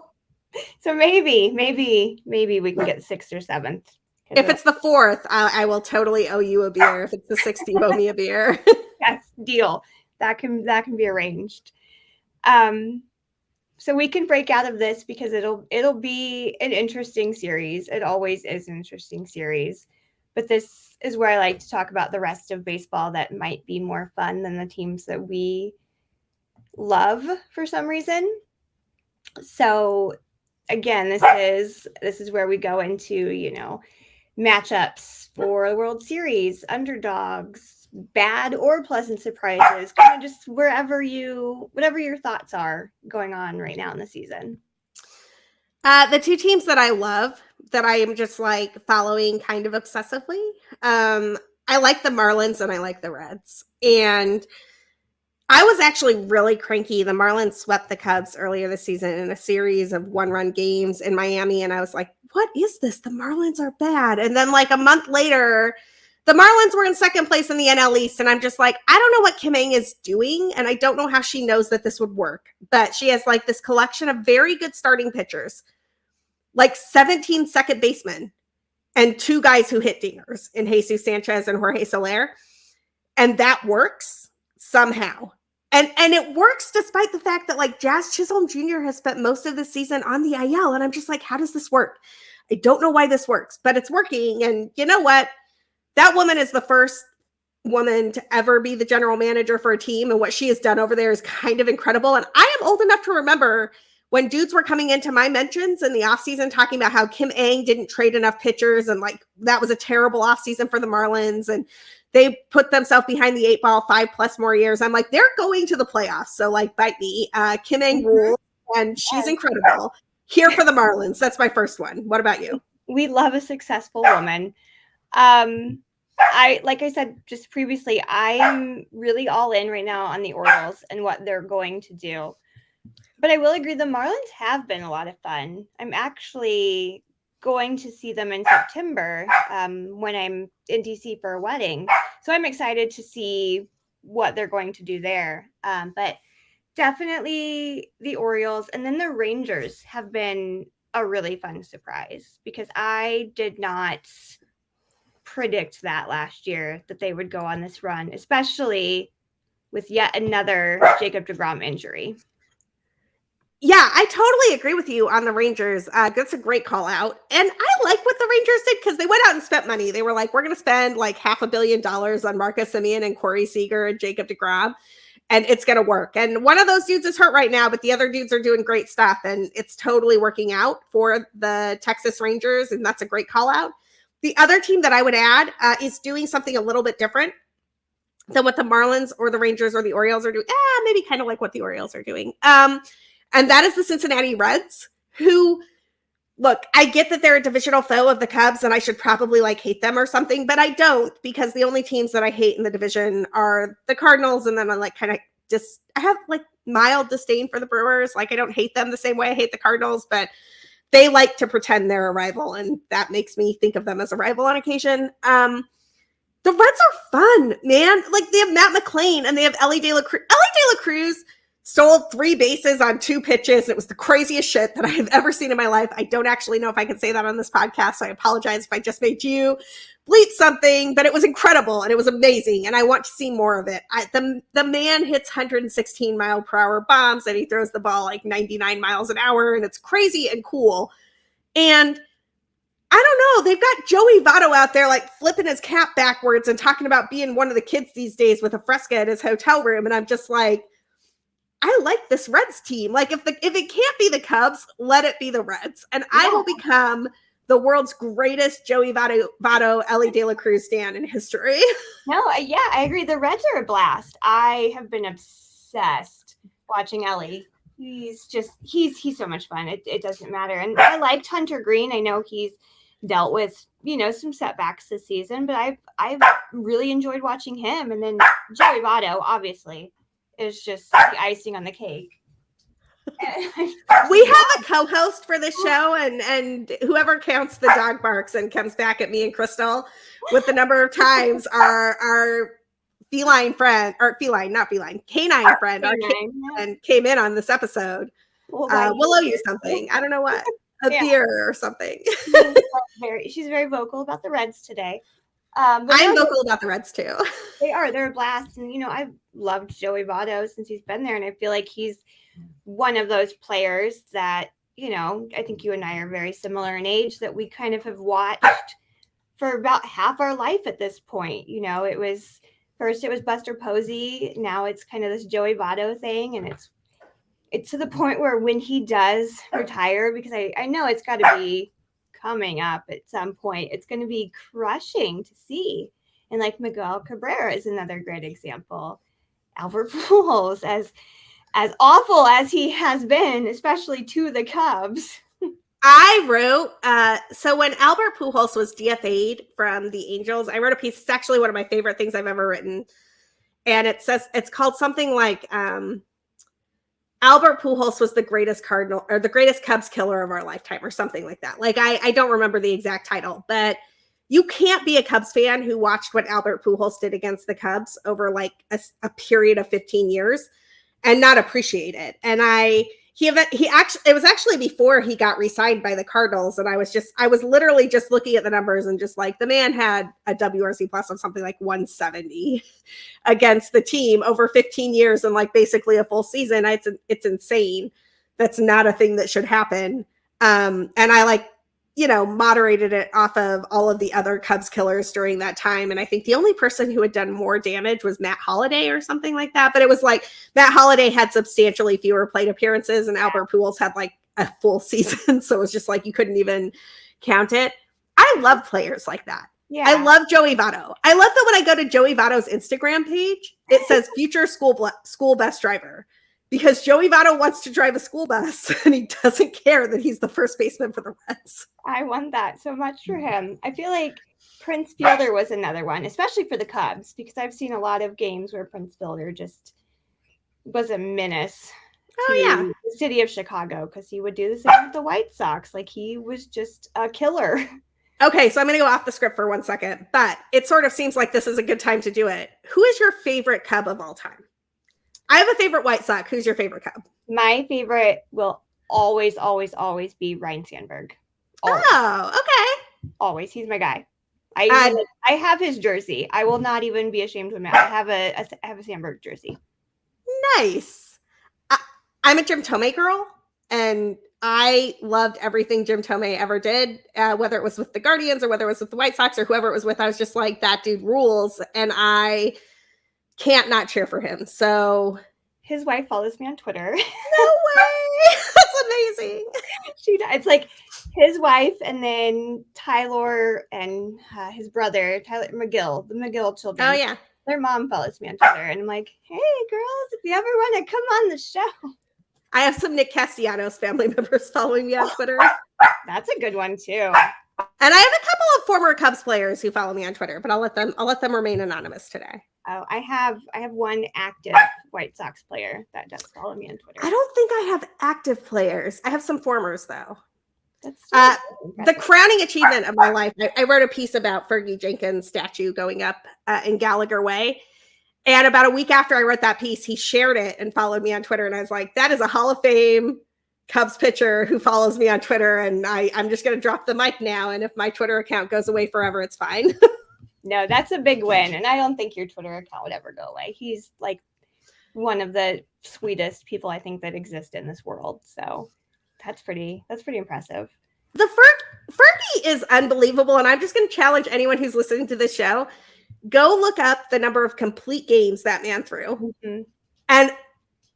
So maybe we can get 6th or 7th. If it's the 4th, I will totally owe you a beer. If it's the 6th, you owe me a beer. Yes, deal. That can be arranged. So we can break out of this because it'll be an interesting series. It always is an interesting series. But this is where I like to talk about the rest of baseball that might be more fun than the teams that we love for some reason. So again, this is where we go into, matchups for the World Series, underdogs, bad or pleasant surprises, kind of just whatever your thoughts are going on right now in the season. The two teams that I love, that I am just following kind of obsessively, I like the Marlins and I like the Reds. And I was actually really cranky. The Marlins swept the Cubs earlier this season in a series of 1-run games in Miami. And I was like, what is this? The Marlins are bad. And then a month later, the Marlins were in second place in the NL East. And I'm just I don't know what Kim Ng is doing. And I don't know how she knows that this would work. But she has this collection of very good starting pitchers, 17 second basemen and 2 guys who hit dingers in Jesus Sanchez and Jorge Soler. And that works somehow. And it works despite the fact that Jazz Chisholm Jr. has spent most of the season on the IL. And I'm just how does this work? I don't know why this works, but it's working. And you know what? That woman is the first woman to ever be the general manager for a team. And what she has done over there is kind of incredible. And I am old enough to remember when dudes were coming into my mentions in the offseason talking about how Kim Ng didn't trade enough pitchers and that was a terrible offseason for the Marlins. And they put themselves behind the 8 ball 5+ more years. I'm like, they're going to the playoffs. So like, bite me. Kim Eng rules, and she's incredible. Here for the Marlins. That's my first one. What about you? We love a successful woman. Like I said just previously, I am really all in right now on the Orioles and what they're going to do. But I will agree, the Marlins have been a lot of fun. I'm actually going to see them in September when I'm in DC for a wedding. So I'm excited to see what they're going to do there. But definitely the Orioles, and then the Rangers have been a really fun surprise, because I did not predict that last year, that they would go on this run, especially with yet another Jacob deGrom injury. Yeah, I totally agree with you on the Rangers. That's a great call out. And I like what the Rangers did, because they went out and spent money. They were like, we're going to spend like $500 million on Marcus Semien and Corey Seager and Jacob deGrom, and it's going to work. And one of those dudes is hurt right now, but the other dudes are doing great stuff, and it's totally working out for the Texas Rangers, and that's a great call out. The other team that I would add is doing something a little bit different than what the Marlins or the Rangers or the Orioles are doing. Maybe kind of like what the Orioles are doing. And that is the Cincinnati Reds, who, look, I get that they're a divisional foe of the Cubs, and I should probably like hate them or something, but I don't, because the only teams that I hate in the division are the Cardinals. And then I like kind of just, I have like mild disdain for the Brewers. Like, I don't hate them the same way I hate the Cardinals, but they like to pretend they're a rival, and that makes me think of them as a rival on occasion. The Reds are fun, man. Like, they have Matt McClain and they have Ellie De La Cruz. Ellie De La Cruz stole 3 bases on 2 pitches. It was the craziest shit that I have ever seen in my life. I don't actually know if I can say that on this podcast, so I apologize if I just made you bleep something, but it was incredible and it was amazing, and I want to see more of it. The man hits 116-mile-per-hour bombs, and he throws the ball like 99 miles an hour, and it's crazy and cool. And I don't know, they've got Joey Votto out there like flipping his cap backwards and talking about being one of the kids these days with a fresca at his hotel room, and I'm just like, I like this Reds team. Like, if it can't be the Cubs, let it be the Reds. And I will become the world's greatest Joey Votto, Ellie De La Cruz stan in history. No, yeah, I agree. The Reds are a blast. I have been obsessed watching Ellie. He's so much fun. It doesn't matter. And I liked Hunter Green. I know he's dealt with, some setbacks this season, but I've really enjoyed watching him. And then Joey Votto, obviously, is just the icing on the cake. We have a co-host for this show, and whoever counts the dog barks and comes back at me and Crystal with the number of times our feline friend, or feline, not feline, canine friend, our canine friend came in on this episode. We'll owe you something. I don't know what, beer or something. She's very vocal about the Reds today. I'm vocal about the Reds too. They're a blast. And, I've loved Joey Votto since he's been there. And I feel like he's one of those players that, I think you and I are very similar in age, that we kind of have watched for about half our life at this point. It was Buster Posey. Now it's kind of this Joey Votto thing. And it's to the point where when he does retire, because I know it's got to be coming up at some point, it's going to be crushing to see. And like Miguel Cabrera is another great example. Albert Pujols, as awful as he has been, especially to the Cubs. I wrote, so when Albert Pujols was DFA'd from the Angels, I wrote a piece. It's actually one of my favorite things I've ever written. And it's called something like, Albert Pujols was the greatest Cardinal, or the greatest Cubs killer of our lifetime, or something like that. Like, I don't remember the exact title, but you can't be a Cubs fan who watched what Albert Pujols did against the Cubs over like a period of 15 years and not appreciate it. And it was actually before he got re-signed by the Cardinals. And I was literally just looking at the numbers and just like, the man had a WRC plus of something like 170 against the team over 15 years and like basically a full season. It's insane. That's not a thing that should happen. And I moderated it off of all of the other Cubs killers during that time. And I think the only person who had done more damage was Matt Holliday or something like that. But it was like Matt Holliday had substantially fewer plate appearances and Albert Pujols had like a full season. So it was just like, you couldn't even count it. I love players like that. Yeah. I love Joey Votto. I love that when I go to Joey Votto's Instagram page, it says future school bus driver, because Joey Votto wants to drive a school bus and he doesn't care that he's the first baseman for the Reds. I want that so much for him. I feel like Prince Fielder was another one, especially for the Cubs, because I've seen a lot of games where Prince Fielder just was a menace to the city of Chicago, because he would do the same with the White Sox. Like, he was just a killer. Okay, so I'm going to go off the script for 1 second, but it sort of seems like this is a good time to do it. Who is your favorite Cub of all time? I have a favorite White Sox. Who's your favorite Cub? My favorite will always, always, always be Ryan Sandberg. Always. Oh, okay. Always. He's my guy. I have his jersey. I will not even be ashamed to admit I have a Sandberg jersey. Nice. I'm a Jim Thome girl, and I loved everything Jim Thome ever did, whether it was with the Guardians or whether it was with the White Sox or whoever it was with. I was just like, that dude rules, and I can't not cheer for him. So his wife follows me on Twitter. No way. That's amazing. It's like his wife, and then Tyler and his brother, Tyler McGill, the McGill children. Oh, yeah. Their mom follows me on Twitter, and I'm like, hey, girls, if you ever want to come on the show. I have some Nick Castellanos family members following me on Twitter. That's a good one, too. And I have a couple of former Cubs players who follow me on Twitter, but I'll let them remain anonymous today. Oh, I have one active White Sox player that does follow me on Twitter. I don't think I have active players. I have some formers, though. That's the crowning achievement of my life. I wrote a piece about Fergie Jenkins' statue going up in Gallagher Way. And about a week after I wrote that piece, he shared it and followed me on Twitter. And I was like, that is a Hall of Fame Cubs pitcher who follows me on Twitter. And I'm just going to drop the mic now. And if my Twitter account goes away forever, it's fine. No, that's a big win. And I don't think your Twitter account would ever go away. He's like one of the sweetest people I think that exist in this world. So that's pretty impressive. The Fergie is unbelievable. And I'm just going to challenge anyone who's listening to this show. Go look up the number of complete games that man threw. Mm-hmm. And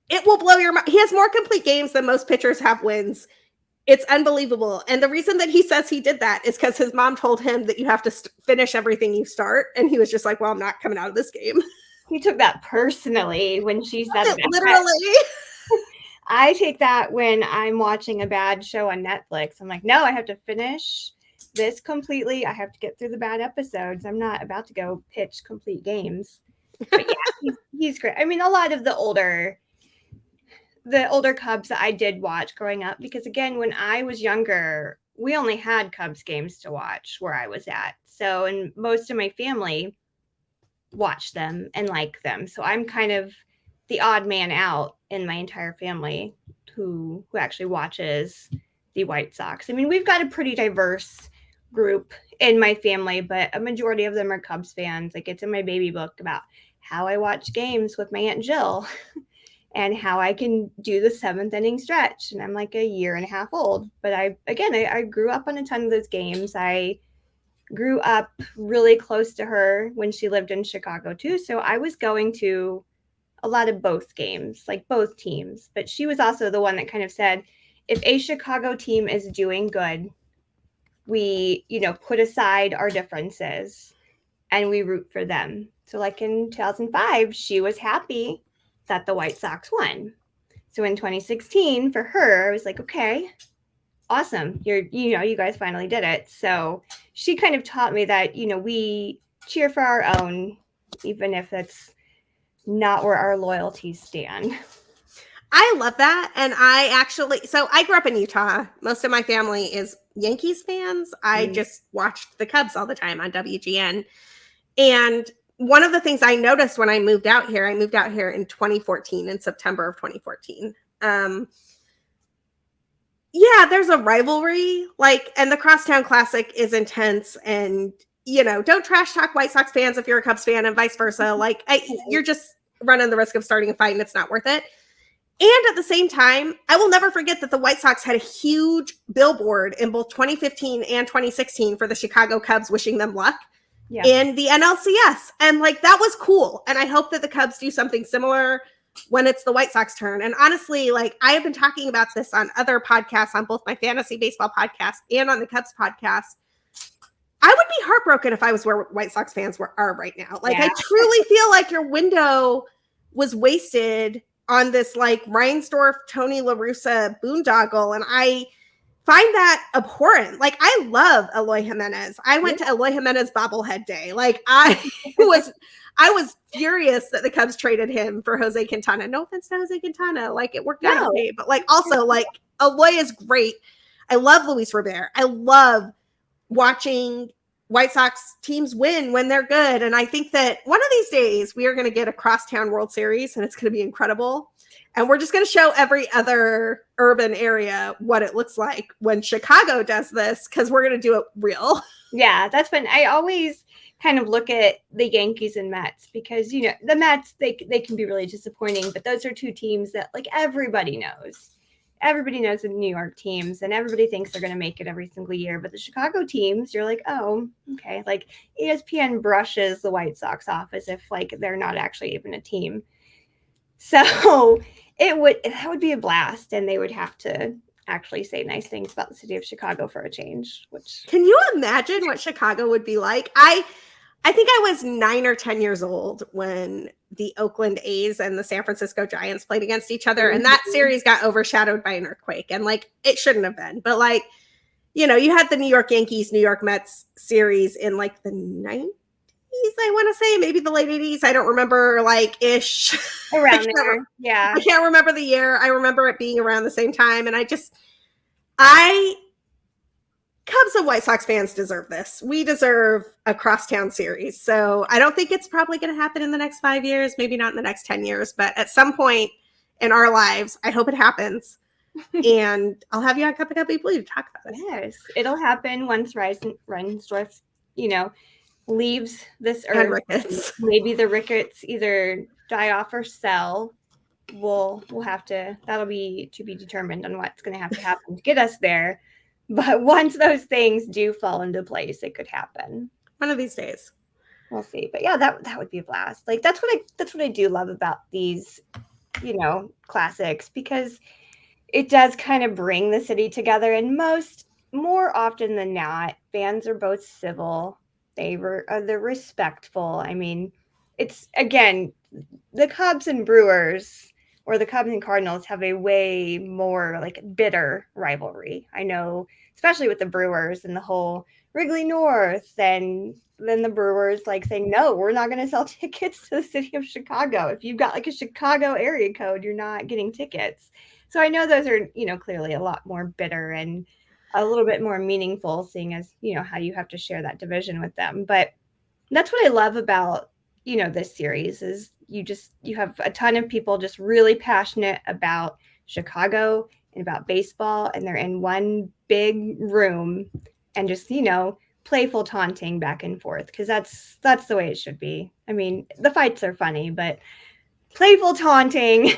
it will blow your mind. He has more complete games than most pitchers have wins. It's unbelievable. And the reason that he says he did that is because his mom told him that you have to finish everything you start. And he was just like, well, I'm not coming out of this game. He took that personally when she said that. Literally. I take that when I'm watching a bad show on Netflix. I'm like, no, I have to finish this completely. I have to get through the bad episodes. I'm not about to go pitch complete games. But yeah, he's great. I mean, a lot of the older Cubs that I did watch growing up, because again, when I was younger, we only had Cubs games to watch where I was at. So, and most of my family watched them and like them. So I'm kind of the odd man out in my entire family who actually watches the White Sox. I mean, we've got a pretty diverse group in my family, but a majority of them are Cubs fans. Like, it's in my baby book about how I watch games with my Aunt Jill and how I can do the 7th inning stretch. And I'm like a year and a half old, but I grew up on a ton of those games. I grew up really close to her when she lived in Chicago too. So I was going to a lot of both games, like both teams, but she was also the one that kind of said, if a Chicago team is doing good, we, put aside our differences and we root for them. So like in 2005, she was happy that the White Sox won. So in 2016, for her, I was like, okay, awesome. You guys finally did it. So she kind of taught me that, we cheer for our own, even if it's not where our loyalties stand. I love that. And I grew up in Utah. Most of my family is Yankees fans. I just watched the Cubs all the time on WGN. And one of the things I noticed when I moved out here in 2014, in September of 2014. There's a rivalry, and the Crosstown Classic is intense, and, don't trash talk White Sox fans if you're a Cubs fan and vice versa. You're just running the risk of starting a fight and it's not worth it. And at the same time, I will never forget that the White Sox had a huge billboard in both 2015 and 2016 for the Chicago Cubs wishing them luck in the NLCS. And that was cool. And I hope that the Cubs do something similar when it's the White Sox turn. And honestly, I have been talking about this on other podcasts, on both my fantasy baseball podcast and on the Cubs podcast. I would be heartbroken if I was where White Sox fans are right now. Like, Yeah. I truly feel like your window was wasted on this like Reinsdorf, Tony La Russa boondoggle. And I find that abhorrent. Like, I love Eloy Jimenez. I went to Eloy Jimenez bobblehead day. Like, I was furious that the Cubs traded him for Jose Quintana. No offense to Jose Quintana. Like, it worked out okay. But like, also, like, Eloy is great. I love Luis Robert. I love watching White Sox teams win when they're good. And I think that one of these days we are going to get a Crosstown World Series, and it's going to be incredible. And we're just going to show every other urban area what it looks like when Chicago does this, because we're going to do it real. Yeah, that's fun. I always kind of look at the Yankees and Mets because, you know, the Mets, they can be really disappointing, but those are two teams that like everybody knows. Everybody knows the New York teams, and everybody thinks they're going to make it every single year. But the Chicago teams, you're like, oh, okay. Like ESPN brushes the White Sox off as if like they're not actually even a team. So that would be a blast, and they would have to actually say nice things about the city of Chicago for a change. Which, can you imagine what Chicago would be like? I think I was 9 or 10 years old when the Oakland A's and the San Francisco Giants played against each other. And that series got overshadowed by an earthquake. And like, it shouldn't have been. But like, you know, you had the New York Yankees, New York Mets series in like the 90s, I want to say, maybe the late 80s. I don't remember, like, ish. Around there. Yeah. I can't remember the year. I remember it being around the same time. And Cubs and White Sox fans deserve this. We deserve a crosstown series. So I don't think it's probably going to happen in the next 5 years, maybe not in the next 10 years, but at some point in our lives, I hope it happens. And I'll have you on Cup of Cubbie Blue to talk about it. Yes, it'll happen once Reinsdorf, you know, leaves this earth. Maybe the Ricketts either die off or sell. We'll have to, that'll be to be determined on what's going to happen to get us there. But once those things do fall into place, it could happen. One of these days. We'll see. But yeah, that would be a blast. Like that's what I do love about these, you know, classics, because it does kind of bring the city together. And more often than not, fans are both civil. They're respectful. I mean, it's, again, the Cubs and Brewers, or the Cubs and Cardinals, have a way more like bitter rivalry. I know, especially with the Brewers and the whole Wrigley North, and then the Brewers like saying, no, we're not going to sell tickets to the city of Chicago. If you've got like a Chicago area code, you're not getting tickets. So I know those are, you know, clearly a lot more bitter and a little bit more meaningful, seeing as, you know, how you have to share that division with them. But that's what I love about, you know, this series is you have a ton of people just really passionate about Chicago and about baseball, and they're in one big room and just, you know, playful taunting back and forth, because that's the way it should be. I mean, the fights are funny, but playful taunting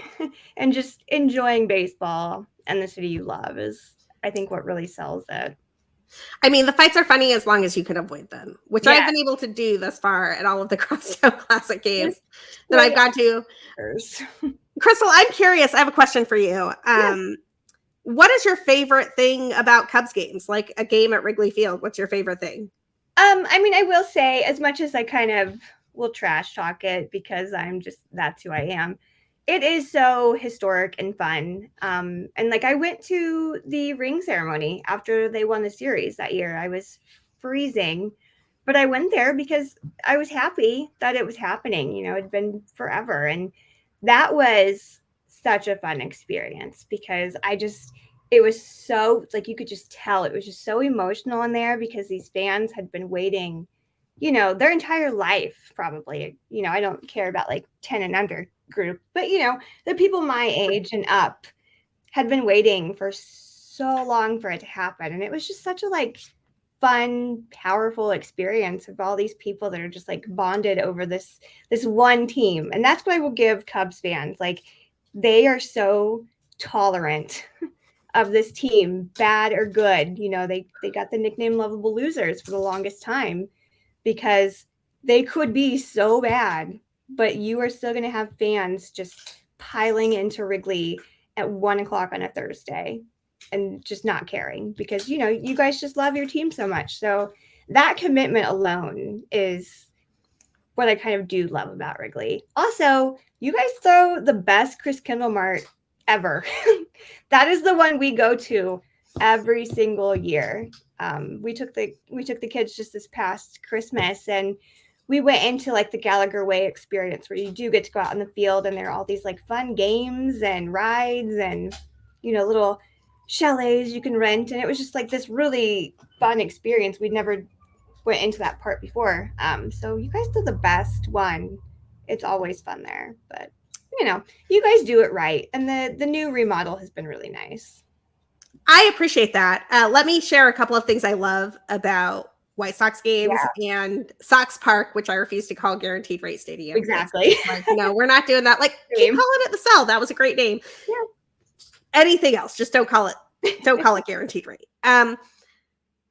and just enjoying baseball and the city you love is, I think, what really sells it. I mean, the fights are funny as long as you can avoid them, which I've been able to do thus far at all of the Crosstown Classic games that I've gone to. Crystal, I'm curious. I have a question for you. What is your favorite thing about Cubs games? Like a game at Wrigley Field, what's your favorite thing? I mean, I will say, as much as I kind of will trash talk it because that's who I am, it is so historic and fun. And like, I went to the ring ceremony after they won the series that year. I was freezing, but I went there because I was happy that it was happening. You know, it'd been forever. And that was such a fun experience because it was so, like, you could just tell it was just so emotional in there because these fans had been waiting, you know, their entire life, probably. You know, I don't care about like 10 and under group, but you know, the people my age and up had been waiting for so long for it to happen. And it was just such a like fun, powerful experience of all these people that are just like bonded over this one team. And that's what I will give Cubs fans. Like, they are so tolerant of this team, bad or good. You know, they got the nickname Lovable Losers for the longest time because they could be so bad, but you are still going to have fans just piling into Wrigley at 1:00 on a Thursday and just not caring because, you know, you guys just love your team so much. So that commitment alone is what I kind of do love about Wrigley. Also, you guys throw the best Chris Kindle Mart ever. That is the one we go to every single year. We took the kids just this past Christmas, and we went into like the Gallagher Way experience, where you do get to go out in the field, and there are all these like fun games and rides, and little chalets you can rent, and it was just like this really fun experience. We'd never went into that part before. So you guys do the best one. It's always fun there, but you guys do it right, and the new remodel has been really nice. I appreciate that. Let me share a couple of things I love about White Sox games and Sox Park, which I refuse to call Guaranteed Rate Stadium. Exactly. Like, no, we're not doing that. Like, keep calling it the Cell. That was a great name. Yeah. Anything else, just don't call it Guaranteed Rate.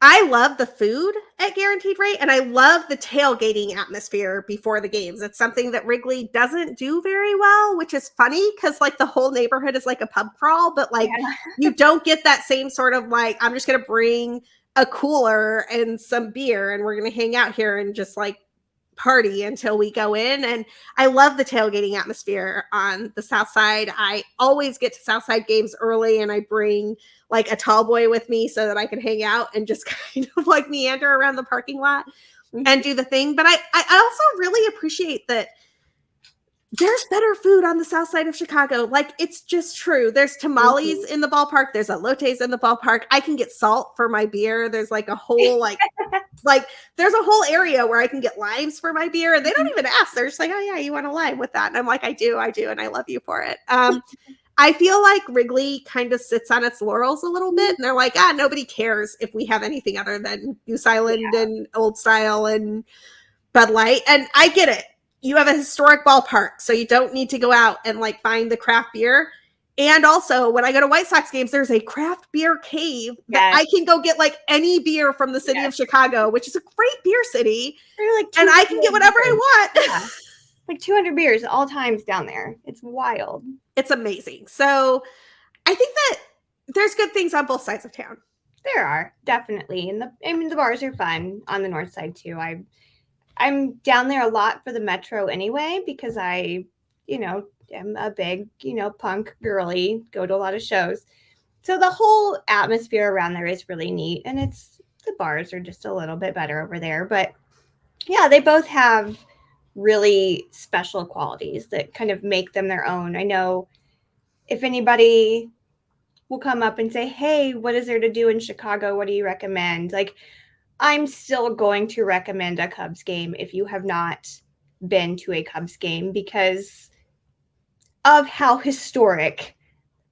I love the food at Guaranteed Rate, and I love the tailgating atmosphere before the games. It's something that Wrigley doesn't do very well, which is funny because like the whole neighborhood is like a pub crawl, but like you don't get that same sort of like, I'm just going to bring a cooler and some beer and we're going to hang out here and just like party until we go in. And I love the tailgating atmosphere on the South Side. I always get to South Side games early, and I bring like a tall boy with me so that I can hang out and just kind of like meander around the parking lot and do the thing. But I also really appreciate that there's better food on the South Side of Chicago. Like, it's just true. There's tamales in the ballpark. There's elotes in the ballpark. I can get salt for my beer. There's like a whole like there's a whole area where I can get limes for my beer, and they don't even ask. They're just like, oh yeah, you want a lime with that? And I'm like, I do, and I love you for it. I feel like Wrigley kind of sits on its laurels a little bit, and they're like, nobody cares if we have anything other than Goose Island and Old Style and Bud Light. And I get it. You have a historic ballpark, so you don't need to go out and like find the craft beer. And also, when I go to White Sox games, there's a craft beer cave that I can go get like any beer from the city of Chicago, which is a great beer city. And I can get whatever I want. Yeah. Like 200 beers at all times down there. It's wild. It's amazing. So I think that there's good things on both sides of town. There are, definitely. And the bars are fun on the north side too. I'm down there a lot for the Metro anyway, because I, am a big, punk girly, go to a lot of shows. So the whole atmosphere around there is really neat. And the bars are just a little bit better over there. But yeah, they both have really special qualities that kind of make them their own. I know if anybody will come up and say, hey, what is there to do in Chicago? What do you recommend? Like, I'm still going to recommend a Cubs game if you have not been to a Cubs game, because of how historic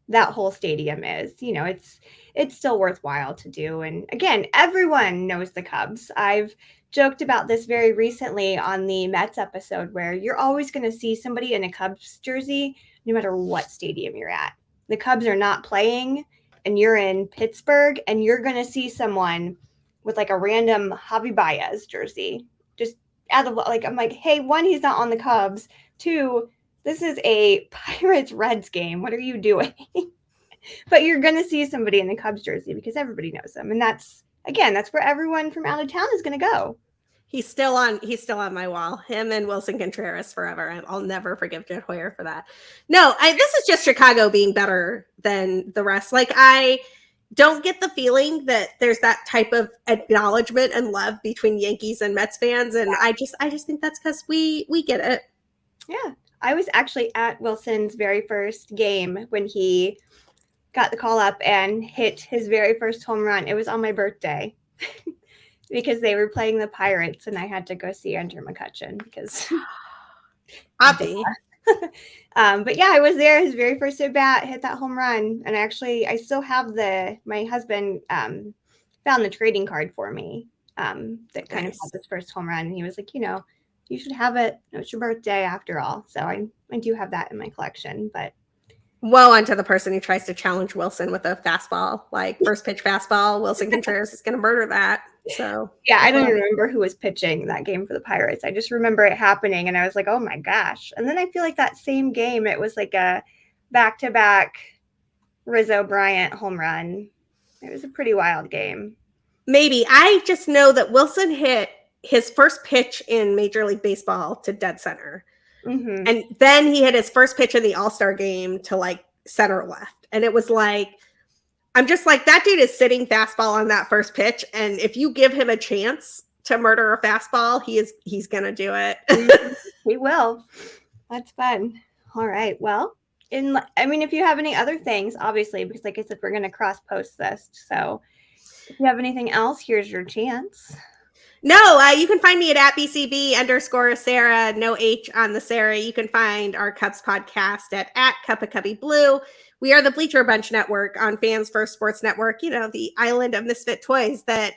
that whole stadium is. It's still worthwhile to do. And again, everyone knows the Cubs. I've joked about this very recently on the Mets episode, where you're always going to see somebody in a Cubs jersey, no matter what stadium you're at. The Cubs are not playing, and you're in Pittsburgh, and you're going to see someone with like a random Javi Baez jersey. Just out of like, I'm like, hey, one, he's not on the Cubs. Two, this is a Pirates-Reds game. What are you doing? But you're going to see somebody in the Cubs jersey because everybody knows them. And that's where everyone from out of town is going to go. He's still on my wall. Him and Wilson Contreras forever. I'll never forgive Jed Hoyer for that. No, this is just Chicago being better than the rest. Like, I don't get the feeling that there's that type of acknowledgement and love between Yankees and Mets fans. And I just think that's because we get it. Yeah. I was actually at Wilson's very first game when he got the call up and hit his very first home run. It was on my birthday because they were playing the Pirates, and I had to go see Andrew McCutcheon because Poppy. But yeah, I was there. His very first at bat, hit that home run. And I still have my husband found the trading card for me that kind of had this first home run. And he was like, you should have it. It's your birthday after all. So I do have that in my collection. But woe unto the person who tries to challenge Wilson with a fastball, like first pitch fastball. Wilson Contreras is going to murder that. So yeah, I don't even remember who was pitching that game for the Pirates. I just remember it happening, and I was like, oh my gosh. And then I feel like that same game, it was like a back-to-back Rizzo Bryant home run. It was a pretty wild game. Maybe. I just know that Wilson hit his first pitch in Major League Baseball to dead center. Mm-hmm. And then he hit his first pitch in the All-Star game to like center left. And it was like, I'm just like, that dude is sitting fastball on that first pitch. And if you give him a chance to murder a fastball, he's going to do it. He will. That's fun. All right. Well, if you have any other things, obviously, because like I said, we're going to cross post this. So if you have anything else, here's your chance. No, you can find me at BCB_Sara, no H on the Sara. You can find our Cubs podcast at Cup of Cubbie Blue. We are the Bleacher Bunch Network on Fans First Sports Network, the island of misfit toys that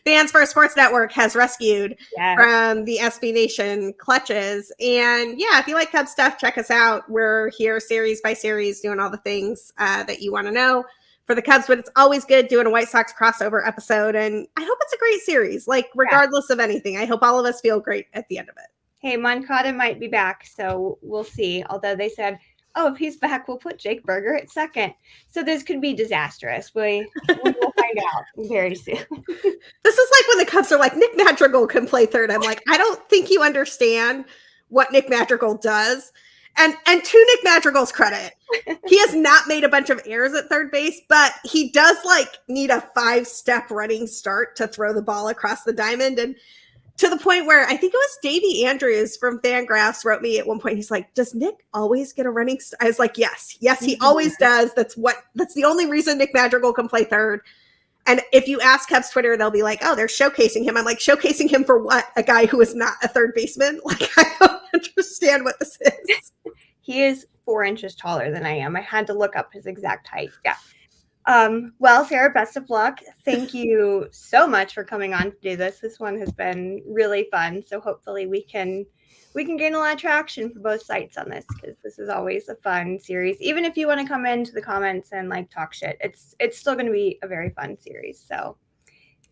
Fans First Sports Network has rescued from the SB Nation clutches. And yeah, if you like Cubs stuff, check us out. We're here series by series doing all the things that you want to know for the Cubs, but it's always good doing a White Sox crossover episode. And I hope it's a great series, like regardless of anything. I hope all of us feel great at the end of it. Hey, Moncada might be back, so we'll see. Although they said, if he's back, we'll put Jake Berger at second. So this could be disastrous. We will find out very soon. This is like when the Cubs are like, Nick Madrigal can play third. I'm like, I don't think you understand what Nick Madrigal does. And to Nick Madrigal's credit, he has not made a bunch of errors at third base, but he does need a 5-step running start to throw the ball across the diamond. And to the point where I think it was Davey Andrews from Fangraphs wrote me at one point. He's like, does Nick always get a running start? I was like, yes, he always does. That's the only reason Nick Madrigal can play third. And if you ask Cubs Twitter, they'll be like, they're showcasing him. I'm like, showcasing him for what? A guy who is not a third baseman? Like, I don't understand what this is. He is 4 inches taller than I am. I had to look up his exact height. Yeah. Well, Sara, best of luck. Thank you so much for coming on to do this. This one has been really fun. So hopefully we can gain a lot of traction for both sites on this, because this is always a fun series. Even if you want to come into the comments and talk shit, it's still going to be a very fun series. So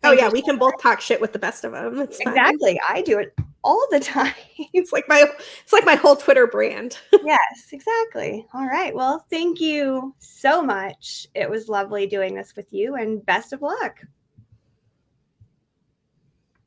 we can both talk shit with the best of them. It's exactly. I do it all the time. It's like my whole Twitter brand. Yes, exactly. All right. Well, thank you so much. It was lovely doing this with you, and best of luck.